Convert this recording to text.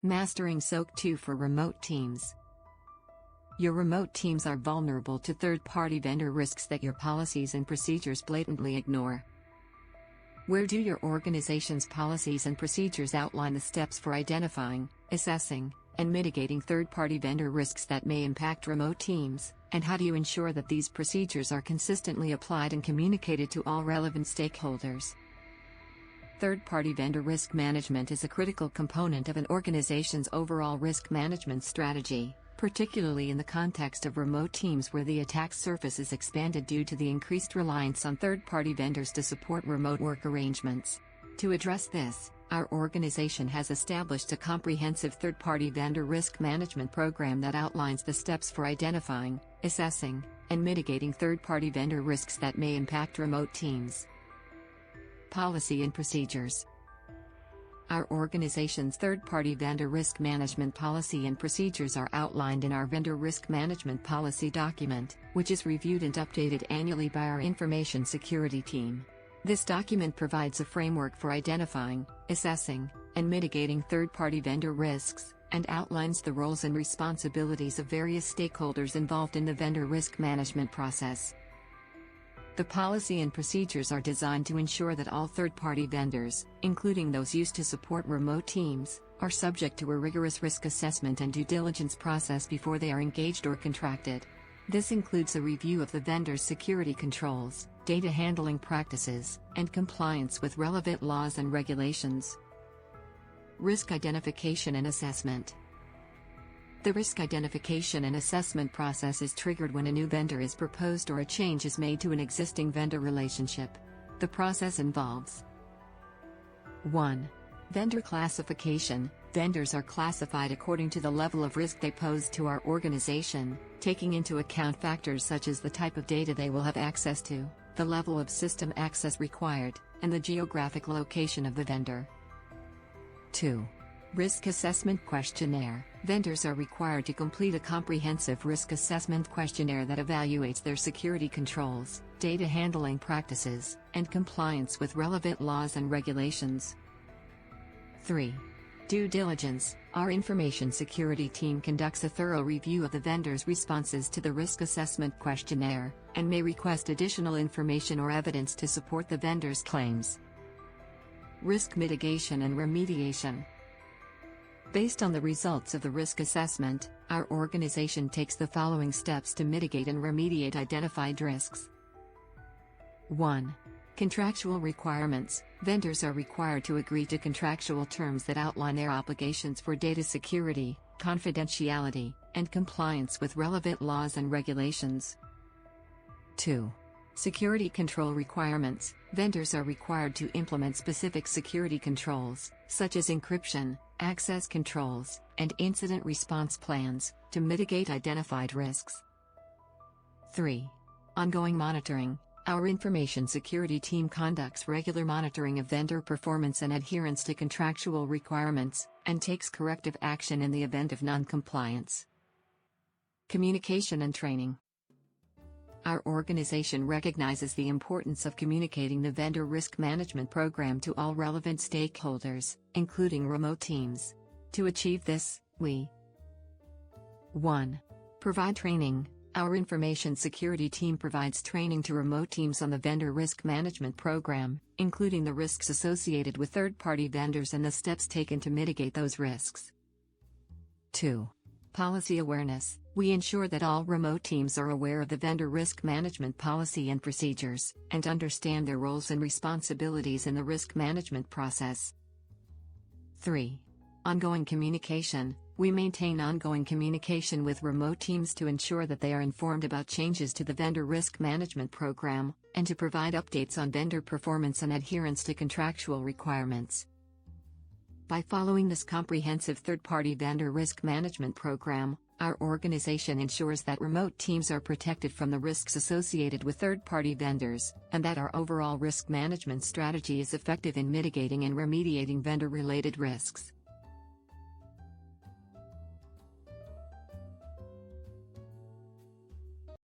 Mastering SOC 2 for remote teams. Your remote teams are vulnerable to third-party vendor risks that your policies and procedures blatantly ignore. Where do your organization's policies and procedures outline the steps for identifying, assessing, and mitigating third-party vendor risks that may impact remote teams, and how do you ensure that these procedures are consistently applied and communicated to all relevant stakeholders? Third-party vendor risk management is a critical component of an organization's overall risk management strategy, particularly in the context of remote teams where the attack surface is expanded due to the increased reliance on third-party vendors to support remote work arrangements. To address this, our organization has established a comprehensive third-party vendor risk management program that outlines the steps for identifying, assessing, and mitigating third-party vendor risks that may impact remote teams. Policy and procedures. Our organization's third-party vendor risk management policy and procedures are outlined in our vendor risk management policy document, which is reviewed and updated annually by our information security team. This document provides a framework for identifying, assessing, and mitigating third-party vendor risks, and outlines the roles and responsibilities of various stakeholders involved in the vendor risk management process. The policy and procedures are designed to ensure that all third-party vendors, including those used to support remote teams, are subject to a rigorous risk assessment and due diligence process before they are engaged or contracted. This includes a review of the vendor's security controls, data handling practices, and compliance with relevant laws and regulations. Risk identification and assessment. The risk identification and assessment process is triggered when a new vendor is proposed or a change is made to an existing vendor relationship. The process involves 1. Vendor classification. Vendors are classified according to the level of risk they pose to our organization, taking into account factors such as the type of data they will have access to, the level of system access required, and the geographic location of the vendor. 2. Risk assessment questionnaire. Vendors are required to complete a comprehensive risk assessment questionnaire that evaluates their security controls, data handling practices, and compliance with relevant laws and regulations. 3. Due diligence. Our information security team conducts a thorough review of the vendor's responses to the risk assessment questionnaire, and may request additional information or evidence to support the vendor's claims. Risk mitigation and remediation. Based on the results of the risk assessment, our organization takes the following steps to mitigate and remediate identified risks. 1. Contractual requirements. Vendors are required to agree to contractual terms that outline their obligations for data security, confidentiality, and compliance with relevant laws and regulations. 2. Security control requirements. Vendors are required to implement specific security controls, such as encryption, access controls, and incident response plans, to mitigate identified risks. 3. Ongoing monitoring. Our information security team conducts regular monitoring of vendor performance and adherence to contractual requirements, and takes corrective action in the event of non-compliance. Communication and training. Our organization recognizes the importance of communicating the vendor risk management program to all relevant stakeholders, including remote teams. To achieve this, we 1. Provide training. Our information security team provides training to remote teams on the vendor risk management program, including the risks associated with third-party vendors and the steps taken to mitigate those risks. 2. Policy awareness. We ensure that all remote teams are aware of the vendor risk management policy and procedures, and understand their roles and responsibilities in the risk management process. 3. Ongoing communication. We maintain ongoing communication with remote teams to ensure that they are informed about changes to the vendor risk management program, and to provide updates on vendor performance and adherence to contractual requirements. By following this comprehensive third-party vendor risk management program, our organization ensures that remote teams are protected from the risks associated with third-party vendors, and that our overall risk management strategy is effective in mitigating and remediating vendor-related risks.